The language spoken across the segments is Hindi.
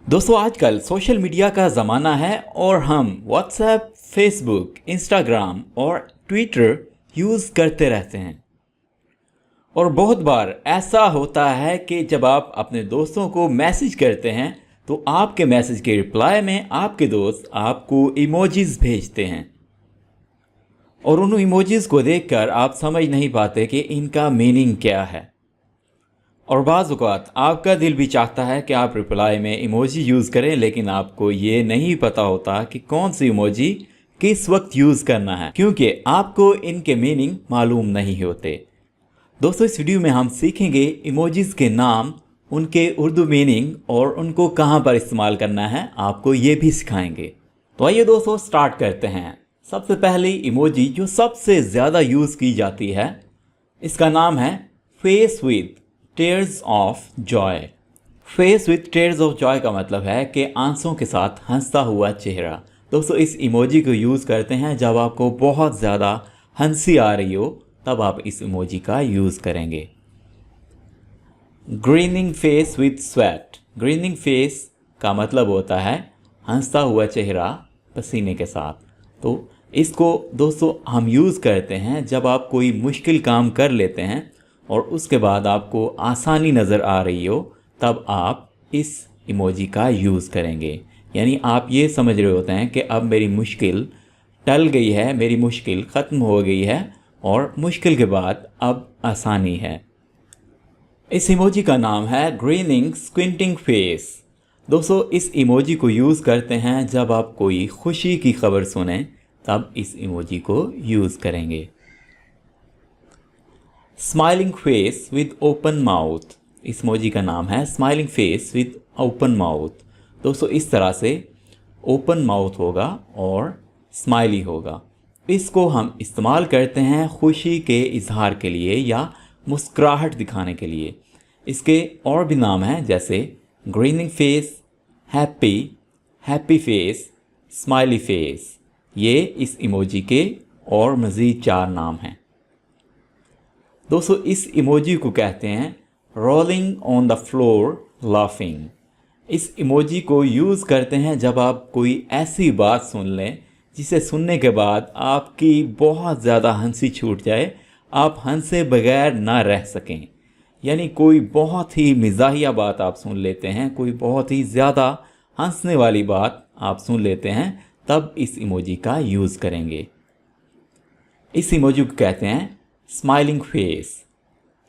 दोस्तों आजकल सोशल मीडिया का ज़माना है और हम व्हाट्सएप, फेसबुक, इंस्टाग्राम और ट्विटर यूज़ करते रहते हैं। और बहुत बार ऐसा होता है कि जब आप अपने दोस्तों को मैसेज करते हैं तो आपके मैसेज के रिप्लाई में आपके दोस्त आपको इमोजीज भेजते हैं और उन इमोजीज को देखकर आप समझ नहीं पाते कि इनका मीनिंग क्या है। और बाज़ औक़ात आपका दिल भी चाहता है कि आप रिप्लाई में इमोजी यूज़ करें, लेकिन आपको ये नहीं पता होता कि कौन सी इमोजी किस वक्त यूज़ करना है, क्योंकि आपको इनके मीनिंग मालूम नहीं होते। दोस्तों इस वीडियो में हम सीखेंगे इमोजीज़ के नाम, उनके उर्दू मीनिंग और उनको कहाँ पर इस्तेमाल करना है, आपको ये भी सिखाएंगे। तो आइए दोस्तों स्टार्ट करते हैं। सबसे पहली इमोजी जो सबसे ज़्यादा यूज़ की जाती है, इसका नाम है face with tears of Joy. Face with tears of Joy का मतलब है कि आंसुओं के साथ हंसता हुआ चेहरा। दोस्तों इस इमोजी को यूज़ करते हैं जब आपको बहुत ज़्यादा हंसी आ रही हो, तब आप इस इमोजी का यूज़ करेंगे। Grinning face with sweat. Grinning face का मतलब होता है हंसता हुआ चेहरा पसीने के साथ। तो इसको दोस्तों हम यूज़ करते हैं जब आप कोई मुश्किल काम कर लेते हैं और उसके बाद आपको आसानी नज़र आ रही हो, तब आप इस इमोजी का यूज़ करेंगे। यानी आप ये समझ रहे होते हैं कि अब मेरी मुश्किल टल गई है, मेरी मुश्किल ख़त्म हो गई है और मुश्किल के बाद अब आसानी है। इस इमोजी का नाम है ग्रीनिंग स्क्विंटिंग फेस। दोस्तों इस इमोजी को यूज़ करते हैं जब आप कोई खुशी की खबर सुने, तब इस इमोजी को यूज़ करेंगे। Smiling face with open mouth. इस इमोजी का नाम है smiling face with open mouth. दोस्तों इस तरह से ओपन माउथ होगा और स्माइली होगा। इसको हम इस्तेमाल करते हैं खुशी के इजहार के लिए या मुस्कुराहट दिखाने के लिए। इसके और भी नाम हैं, जैसे grinning face, happy, happy face, smiley face. ये इस इमोजी के और मज़ीद 4 नाम हैं। दोस्तों इस इमोजी को कहते हैं rolling on the floor laughing. इस इमोजी को यूज़ करते हैं जब आप कोई ऐसी बात सुन लें जिसे सुनने के बाद आपकी बहुत ज़्यादा हंसी छूट जाए, आप हंसे बगैर ना रह सकें। यानी कोई बहुत ही मिजाहिया बात आप सुन लेते हैं, कोई बहुत ही ज़्यादा हंसने वाली बात आप सुन लेते हैं, तब इस इमोजी का यूज़ करेंगे। इस इमोजी को कहते हैं smiling face.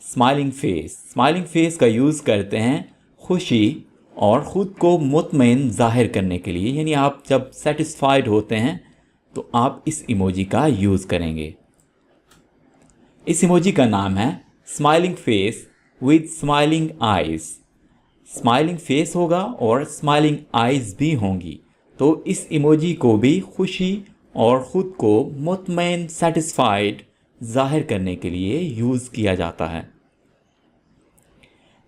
Smiling face, smiling face का यूज़ करते हैं खुशी और ख़ुद को मुतमईन ज़ाहिर करने के लिए। यानी आप जब सेटिस्फाइड होते हैं तो आप इस इमोजी का यूज़ करेंगे। इस इमोजी का नाम है smiling face with smiling eyes. Smiling face होगा और स्माइलिंग आइज़ भी होंगी। तो इस इमोजी को भी खुशी और ख़ुद को मुतमईन सेटिस्फाइड ज़ाहिर करने के लिए यूज़ किया जाता है।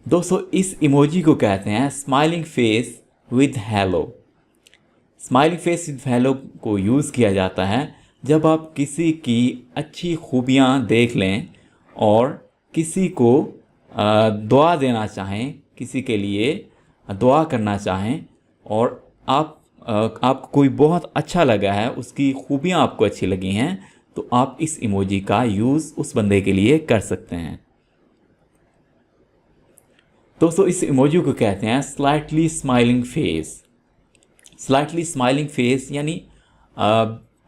दोस्तों इस इमोजी को कहते हैं smiling face with hello. Smiling face with hello को यूज़ किया जाता है जब आप किसी की अच्छी खूबियाँ देख लें और किसी को दुआ देना चाहें, किसी के लिए दुआ करना चाहें और आपको कोई बहुत अच्छा लगा है, उसकी खूबियाँ आपको अच्छी लगी हैं, तो आप इस इमोजी का यूज़ उस बंदे के लिए कर सकते हैं। दोस्तों इस इमोजी को कहते हैं slightly smiling face. Slightly smiling face यानी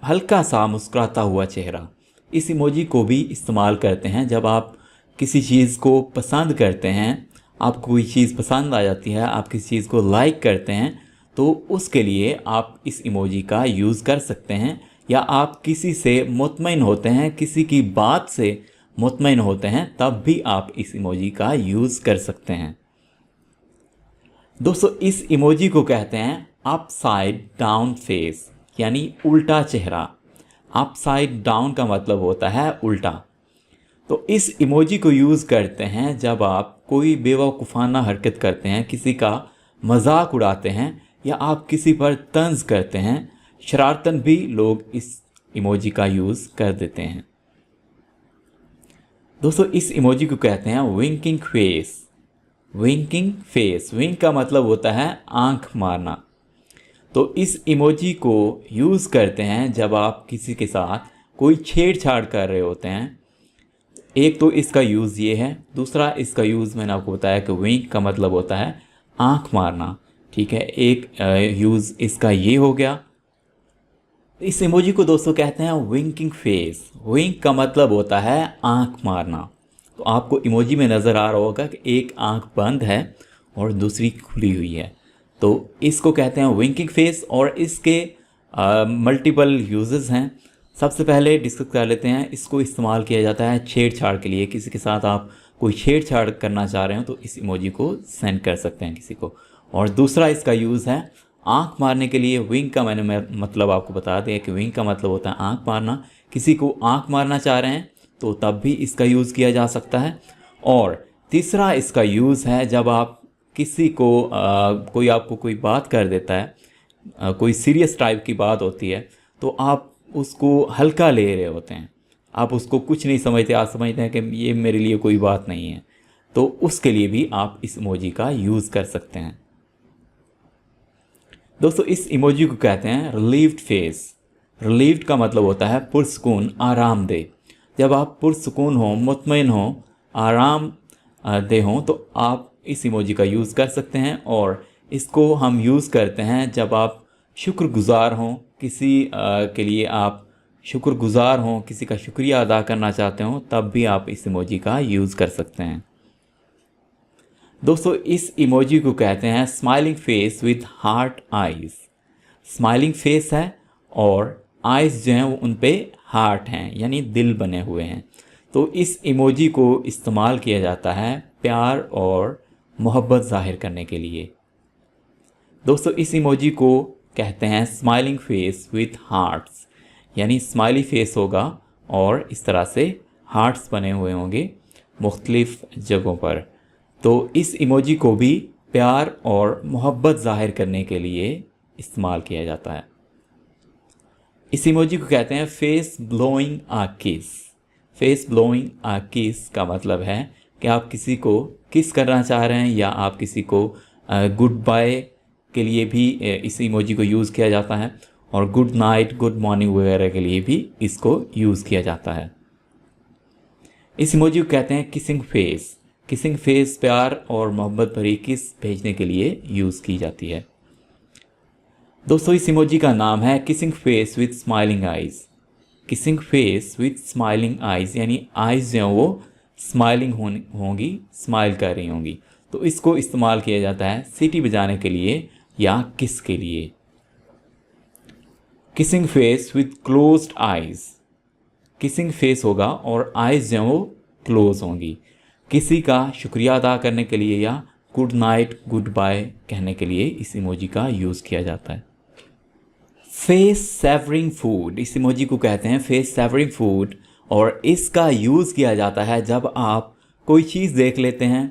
हल्का सा मुस्कुराता हुआ चेहरा। इस इमोजी को भी इस्तेमाल करते हैं जब आप किसी चीज़ को पसंद करते हैं, आपको कोई चीज़ पसंद आ जाती है, आप किसी चीज़ को लाइक करते हैं, तो उसके लिए आप इस इमोजी का यूज़ कर सकते हैं। या आप किसी से मुतमईन होते हैं, किसी की बात से मुतमईन होते हैं, तब भी आप इस इमोजी का यूज़ कर सकते हैं। दोस्तों इस इमोजी को कहते हैं अपसाइड डाउन फेस, यानी उल्टा चेहरा। अपसाइड डाउन का मतलब होता है उल्टा। तो इस इमोजी को यूज़ करते हैं जब आप कोई बेवकूफ़ाना हरकत करते हैं, किसी का मजाक उड़ाते हैं या आप किसी पर तंज करते हैं। शरारतन भी लोग इस इमोजी का यूज़ कर देते हैं। दोस्तों इस इमोजी को कहते हैं विंकिंग फेस। विंकिंग फेस, विंक का मतलब होता है आंख मारना। तो इस इमोजी को यूज़ करते हैं जब आप किसी के साथ कोई छेड़छाड़ कर रहे होते हैं। एक तो इसका यूज़ ये है, दूसरा इसका यूज़ मैंने आपको बताया कि विंक का मतलब होता है आंख मारना। ठीक है, एक यूज़ इसका ये हो गया। इस इमोजी को दोस्तों कहते हैं विंकिंग फेस। विंक का मतलब होता है आंख मारना। तो आपको इमोजी में नज़र आ रहा होगा कि एक आंख बंद है और दूसरी खुली हुई है, तो इसको कहते हैं विंकिंग फेस। और इसके मल्टीपल यूजेस हैं। सबसे पहले डिस्कस कर लेते हैं। इसको इस्तेमाल किया जाता है छेड़छाड़ के लिए। किसी के साथ आप कोई छेड़छाड़ करना चाह रहे हो तो इस इमोजी को सेंड कर सकते हैं किसी को। और दूसरा इसका यूज़ है आंख मारने के लिए। विंक का मैंने मतलब आपको बता दिया कि विंक का मतलब होता है आंख मारना। किसी को आंख मारना चाह रहे हैं तो तब भी इसका यूज़ किया जा सकता है। और तीसरा इसका यूज़ है जब आप किसी को कोई आपको कोई बात कर देता है, कोई सीरियस टाइप की बात होती है, तो आप उसको हल्का ले रहे होते हैं, आप उसको कुछ नहीं समझते, आप समझते हैं कि ये मेरे लिए कोई बात नहीं है, तो उसके लिए भी आप इस इमोजी का यूज़ कर सकते हैं। दोस्तों इस इमोजी को कहते हैं रिलीव्ड फेस। रिलीव्ड का मतलब होता है पुरसुकून, आरामदेह। जब आप पुरसुकून हो, मुतमईन हो, आराम देह हो, तो आप इस इमोजी का यूज़ कर सकते हैं। और इसको हम यूज़ करते हैं जब आप शुक्रगुज़ार हों, किसी के लिए आप शुक्रगुज़ार हों, किसी का शुक्रिया अदा करना चाहते हो, तब भी आप इस इमोजी का यूज़ कर सकते हैं। दोस्तों इस इमोजी को कहते हैं smiling face with heart eyes. Smiling face है और आइज़ जो हैं वो उन पे हार्ट हैं, यानी दिल बने हुए हैं। तो इस इमोजी को इस्तेमाल किया जाता है प्यार और मोहब्बत ज़ाहिर करने के लिए। दोस्तों इस इमोजी को कहते हैं स्माइलिंग फेस विथ हार्ट्स, यानी स्माइली फेस होगा और इस तरह से हार्ट्स बने हुए होंगे मुख्तलिफ जगहों पर। तो इस इमोजी को भी प्यार और मोहब्बत ज़ाहिर करने के लिए इस्तेमाल किया जाता है। इस इमोजी को कहते हैं फेस ब्लोइंग आ किस। फेस ब्लोइंग आ किस का मतलब है कि आप किसी को किस करना चाह रहे हैं, या आप किसी को गुड बाय के लिए भी इस इमोजी को यूज़ किया जाता है, और गुड नाइट, गुड मॉर्निंग वगैरह के लिए भी इसको यूज़ किया जाता है। इस इमोजी को कहते हैं किसिंग फेस। किसिंग फेस प्यार और मोहब्बत भरी किस भेजने के लिए यूज़ की जाती है। दोस्तों इस इमोजी का नाम है kissing face with smiling eyes. Kissing face with smiling eyes, यानी आइज़ जो हैं वो स्माइलिंग होंगी, स्माइल कर रही होंगी। तो इसको इस्तेमाल किया जाता है सीटी बजाने के लिए या किस के लिए। Kissing face with closed eyes. Kissing face होगा और आइज़ जो हैं वो क्लोज होंगी। किसी का शुक्रिया अदा करने के लिए या गुड नाइट, गुड बाय कहने के लिए इस इमोजी का यूज़ किया जाता है। Face savouring food. इस इमोजी को कहते हैं फेस सेवरिंग फूड, और इसका यूज़ किया जाता है जब आप कोई चीज़ देख लेते हैं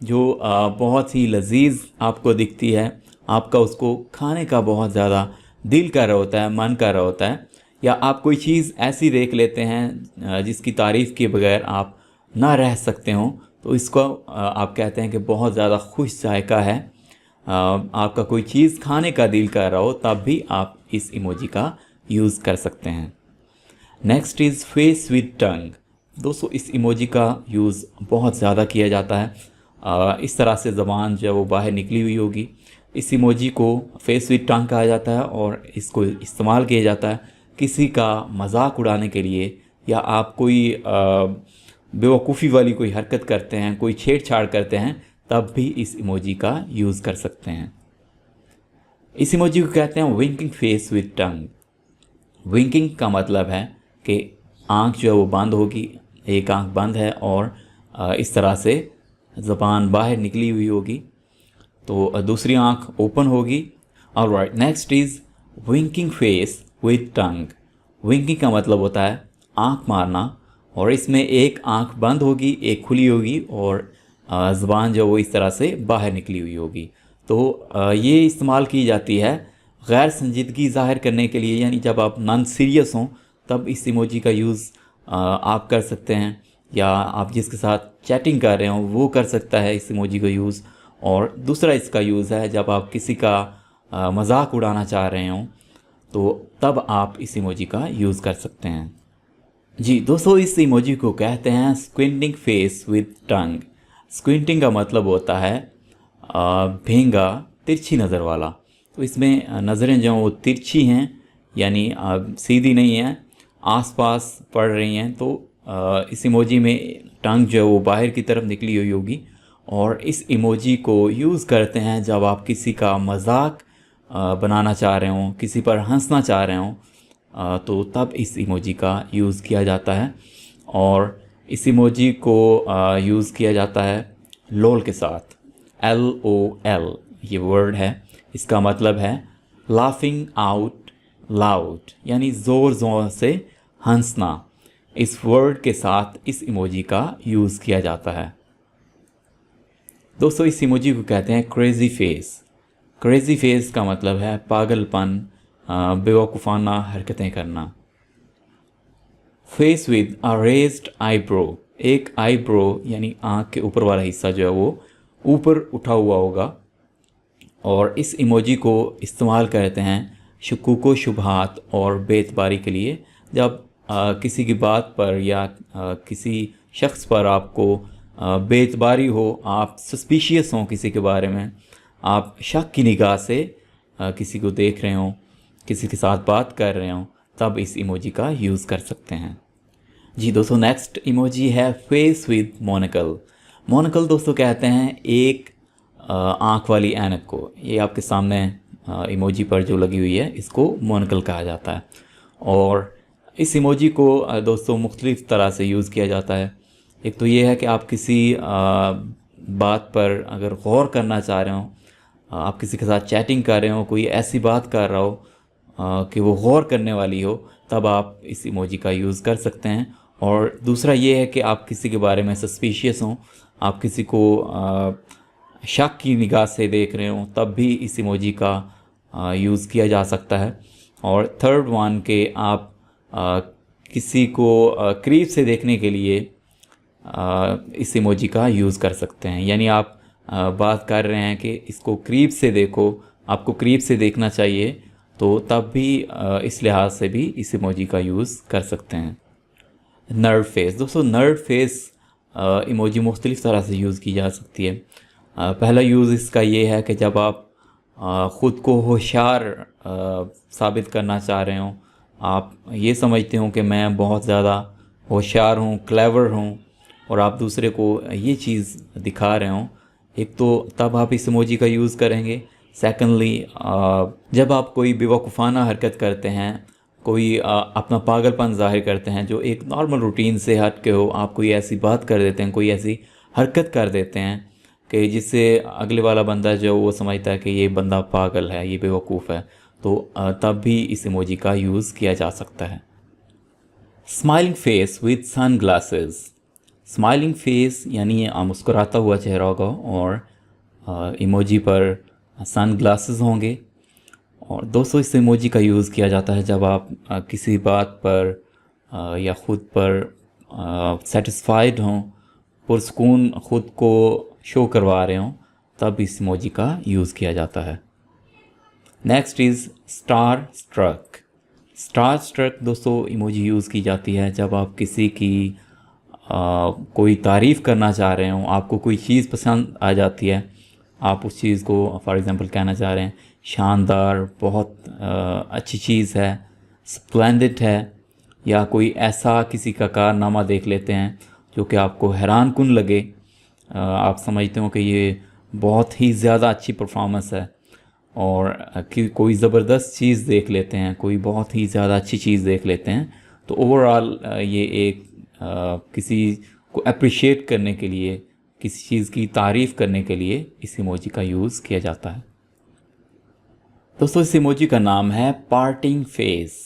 जो बहुत ही लजीज आपको दिखती है, आपका उसको खाने का बहुत ज़्यादा दिल कर रहा होता है, मन कर रहा होता है, या आप कोई चीज़ ऐसी देख लेते हैं जिसकी तारीफ़ के बगैर आप ना रह सकते हो, तो इसको आप कहते हैं कि बहुत ज़्यादा खुश जायका है। आपका कोई चीज़ खाने का दिल कर रहा हो, तब भी आप इस इमोजी का यूज़ कर सकते हैं। नेक्स्ट इज़ फेस विद टंग। दोस्तों इस इमोजी का यूज़ बहुत ज़्यादा किया जाता है। इस तरह से ज़बान जो है वो बाहर निकली हुई होगी, इस इमोजी को फेस विद टंग कहा जाता है, और इसको इस्तेमाल किया जाता है किसी का मजाक उड़ाने के लिए, या आप कोई बेवकूफ़ी वाली कोई हरकत करते हैं, कोई छेड़छाड़ करते हैं, तब भी इस इमोजी का यूज़ कर सकते हैं। इस इमोजी को कहते हैं winking face with tongue. Winking का मतलब है कि आँख जो है वो बंद होगी, एक आँख बंद है और इस तरह से ज़बान बाहर निकली हुई होगी, तो दूसरी आँख ओपन होगी। Alright, next is winking face with tongue. Winking का मतलब होता है आँख मारना, और इसमें एक आँख बंद होगी, एक खुली होगी, और ज़बान जो वो इस तरह से बाहर निकली हुई होगी। तो ये इस्तेमाल की जाती है गैर संजीदगी ज़ाहिर करने के लिए, यानी जब आप नॉन सीरियस हों तब इस इमोजी का यूज़ आप कर सकते हैं, या आप जिसके साथ चैटिंग कर रहे हो वो कर सकता है इस इमोजी को यूज़। और दूसरा इसका यूज़ है जब आप किसी का मजाक उड़ाना चाह रहे हो तो तब आप इस इमोजी का यूज़ कर सकते हैं। जी दोस्तों, इस इमोजी को कहते हैं स्क्विंटिंग फेस विद टंग। स्क्विंटिंग का मतलब होता है भेंगा, तिरछी नज़र वाला। तो इसमें नज़रें जो वो तिरछी हैं, यानी सीधी नहीं हैं, आसपास पड़ रही हैं। तो इस इमोजी में टंग जो है वो बाहर की तरफ निकली हुई होगी। और इस इमोजी को यूज़ करते हैं जब आप किसी का मजाक बनाना चाह रहे हों, किसी पर हंसना चाह रहे हों, तो तब इस इमोजी का यूज़ किया जाता है। और इस इमोजी को यूज़ किया जाता है लोल के साथ। LOL ये वर्ड है, इसका मतलब है लाफिंग आउट लाउड, यानी ज़ोर ज़ोर से हंसना। इस वर्ड के साथ इस इमोजी का यूज़ किया जाता है। दोस्तों, इस इमोजी को कहते हैं क्रेज़ी फेस। क्रेज़ी फेस का मतलब है पागलपन, बेवकूफ़ाना हरकतें करना। Face with a raised eyebrow, एक आईब्रो यानी आँख के ऊपर वाला हिस्सा जो है वो ऊपर उठा हुआ होगा। और इस इमोजी को इस्तेमाल करते हैं शुकूको शुबहात और बेतबारी के लिए। जब किसी की बात पर या किसी शख्स पर आपको बेतबारी हो, आप सस्पिशियस हों किसी के बारे में, आप शक की निगाह से किसी को देख रहे हों, किसी के साथ बात कर रहे हों, तब इस इमोजी का यूज़ कर सकते हैं। जी दोस्तों, नेक्स्ट इमोजी है फेस विद मोनोकल। मोनोकल दोस्तों कहते हैं एक आँख वाली ऐनक को। ये आपके सामने इमोजी पर जो लगी हुई है इसको मोनोकल कहा जाता है। और इस इमोजी को दोस्तों मुख्तलिफ़ तरह से यूज़ किया जाता है। एक तो ये है कि आप किसी बात पर अगर गौर करना चाह रहे हो, आप किसी के साथ चैटिंग कर रहे हो, कोई ऐसी बात कर रहा हो कि वो गौर करने वाली हो, तब आप इस इमोजी का यूज़ कर सकते हैं। और दूसरा ये है कि आप किसी के बारे में सस्पिशियस हों, आप किसी को शक की निगाह से देख रहे हो, तब भी इस इमोजी का यूज़ किया जा सकता है। और थर्ड वन के आप किसी को करीब से देखने के लिए इस इमोजी का यूज़ कर सकते हैं। यानी आप बात कर रहे हैं कि इसको करीब से देखो, आपको करीब से देखना चाहिए, तो तब भी इस लिहाज से भी इस इमोजी का यूज़ कर सकते हैं। नर्ड फेस दोस्तों, नर्ड फेस इमोजी मुख्तलिफ़ तरह से यूज़ की जा सकती है। पहला यूज़ इसका ये है कि जब आप ख़ुद को होशियार साबित करना चाह रहे हो, आप ये समझते हो कि मैं बहुत ज़्यादा होशियार हूँ, क्लेवर हूँ, और आप दूसरे को ये चीज़ दिखा रहे हो, एक तो तब आप इस इमोजी का यूज़ करेंगे। सेकेंडली, जब आप कोई बेवकूफ़ाना हरकत करते हैं, कोई अपना पागलपन ज़ाहिर करते हैं जो एक नॉर्मल रूटीन से हट के हो, आप कोई ऐसी बात कर देते हैं, कोई ऐसी हरकत कर देते हैं कि जिससे अगले वाला बंदा जो वो समझता है कि ये बंदा पागल है, ये बेवकूफ़ है, तो तब भी इस इमोजी का यूज़ किया जा सकता है। Smiling face with sunglasses. Smiling face यानी मुस्कुराता हुआ चेहरा होगा और इमोजी पर सन ग्लासेस होंगे। और दोस्तों, इस इमोजी का यूज़ किया जाता है जब आप किसी बात पर या ख़ुद पर सेटिस्फाइड हों, पुरसकून ख़ुद को शो करवा रहे हों, तब इस इमोजी का यूज़ किया जाता है। Next is star struck. Star struck दोस्तों इमोजी यूज़ की जाती है जब आप किसी की कोई तारीफ़ करना चाह रहे हो, आपको कोई चीज़ पसंद आ जाती है, आप उस चीज़ को फॉर एग्ज़ाम्पल कहना चाह रहे हैं शानदार, बहुत अच्छी चीज़ है, स्प्लेंडिड है, या कोई ऐसा किसी का कारनामा देख लेते हैं जो कि आपको हैरान कुन लगे, आप समझते हो कि ये बहुत ही ज़्यादा अच्छी परफॉर्मेंस है, और कि कोई ज़बरदस्त चीज़ देख लेते हैं, कोई बहुत ही ज़्यादा अच्छी चीज़ देख लेते हैं, तो ओवरऑल ये एक किसी को अप्रिशिएट करने के लिए, किसी चीज़ की तारीफ़ करने के लिए इस इमोजी का यूज़ किया जाता है। दोस्तों, इस इमोजी का नाम है पार्टिंग फेस।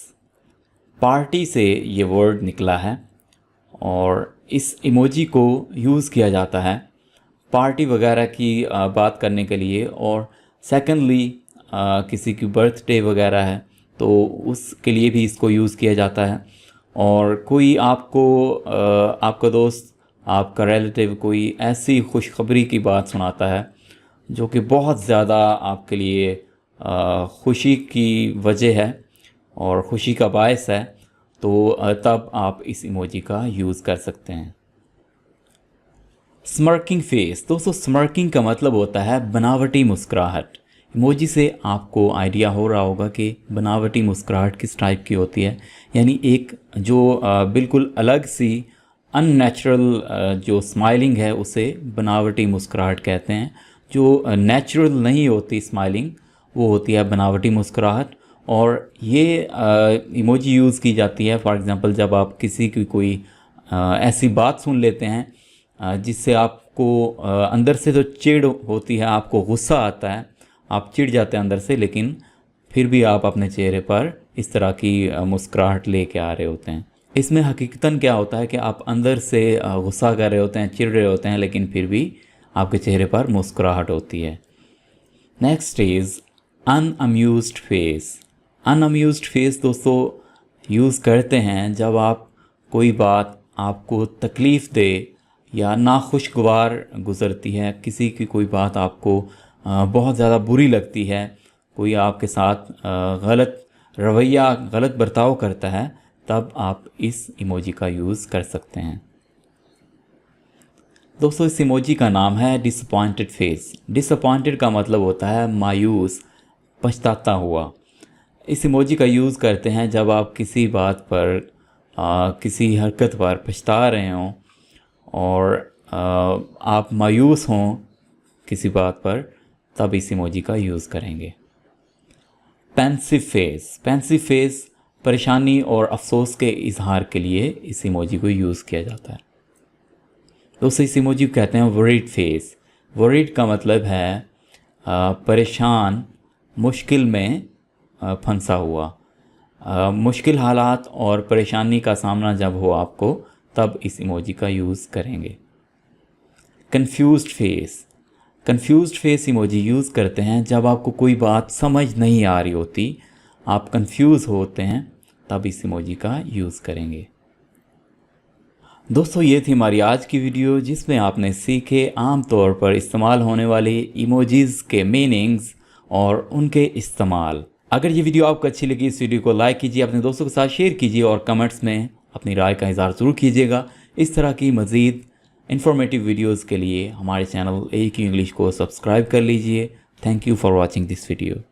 पार्टी से ये वर्ड निकला है और इस इमोजी को यूज़ किया जाता है पार्टी वगैरह की बात करने के लिए। और सेकेंडली, किसी की बर्थडे वगैरह है तो उसके लिए भी इसको यूज़ किया जाता है। और कोई आपको आपका दोस्त आपका रिलेटिव कोई ऐसी खुशखबरी की बात सुनाता है जो कि बहुत ज़्यादा आपके लिए खुशी की वजह है और खुशी का बायस है, तो तब आप इस इमोजी का यूज़ कर सकते हैं। स्मर्किंग फेस, दोस्तों स्मर्किंग का मतलब होता है बनावटी मुस्कुराहट। इमोजी से आपको आइडिया हो रहा होगा कि बनावटी मुस्कुराहट किस टाइप की होती है, यानी एक जो बिल्कुल अलग सी अननेचुरल जो स्माइलिंग है उसे बनावटी मुस्कुराहट कहते हैं। जो नेचुरल नहीं होती स्माइलिंग वो होती है बनावटी मुस्कुराहट। और ये इमोजी यूज़ की जाती है फॉर एग्ज़ाम्पल जब आप किसी की कोई ऐसी बात सुन लेते हैं जिससे आपको अंदर से तो चिढ़ होती है, आपको गुस्सा आता है, आप चिढ़ जाते हैं अंदर से, लेकिन फिर भी आप अपने चेहरे पर इस तरह की मुस्कुराहट लेके आ रहे होते हैं। इसमें हकीकतन क्या होता है कि आप अंदर से गुस्सा कर रहे होते हैं, चिढ़ रहे होते हैं, लेकिन फिर भी आपके चेहरे पर मुस्कुराहट होती है। Next is unamused face. Unamused face दोस्तों यूज़ करते हैं जब आप कोई बात आपको तकलीफ़ दे या नाखुशगवार गुज़रती है, किसी की कोई बात आपको बहुत ज़्यादा बुरी लगती है, कोई आपके साथ गलत रवैया गलत बर्ताव करता है, तब आप इस इमोजी का यूज़ कर सकते हैं। दोस्तों इस इमोजी का नाम है डिसअपॉइंटेड फेस। डिसअपॉइंटेड का मतलब होता है मायूस, पछताता हुआ। इस इमोजी का यूज़ करते हैं जब आप किसी बात पर किसी हरकत पर पछता रहे हों और आप मायूस हों किसी बात पर, तब इस इमोजी का यूज़ करेंगे। Pensive face. पेंसिव फेस परेशानी और अफसोस के इजहार के लिए इस इमोजी को यूज़ किया जाता है। दोस्तों इस इमोजी को कहते हैं वरीड फेस। वरीड का मतलब है परेशान, मुश्किल में फंसा हुआ। मुश्किल हालात और परेशानी का सामना जब हो आपको, तब इस इमोजी का यूज़ करेंगे। Confused face. Confused face emoji use करते हैं जब आपको कोई बात समझ नहीं आ रही होती, आप कंफ्यूज होते हैं, तब इस इमोजी का यूज़ करेंगे। दोस्तों ये थी हमारी आज की वीडियो जिसमें आपने सीखे आम तौर पर इस्तेमाल होने वाले इमोजीज़ के मीनिंग्स और उनके इस्तेमाल। अगर ये वीडियो आपको अच्छी लगी, इस वीडियो को लाइक कीजिए, अपने दोस्तों के साथ शेयर कीजिए और कमेंट्स में अपनी राय का इज़हार ज़रूर कीजिएगा। इस तरह की मज़ीद इन्फॉर्मेटिव वीडियोज़ के लिए हमारे चैनल AQ इंग्लिश को सब्सक्राइब कर लीजिए। Thank you for watching this video.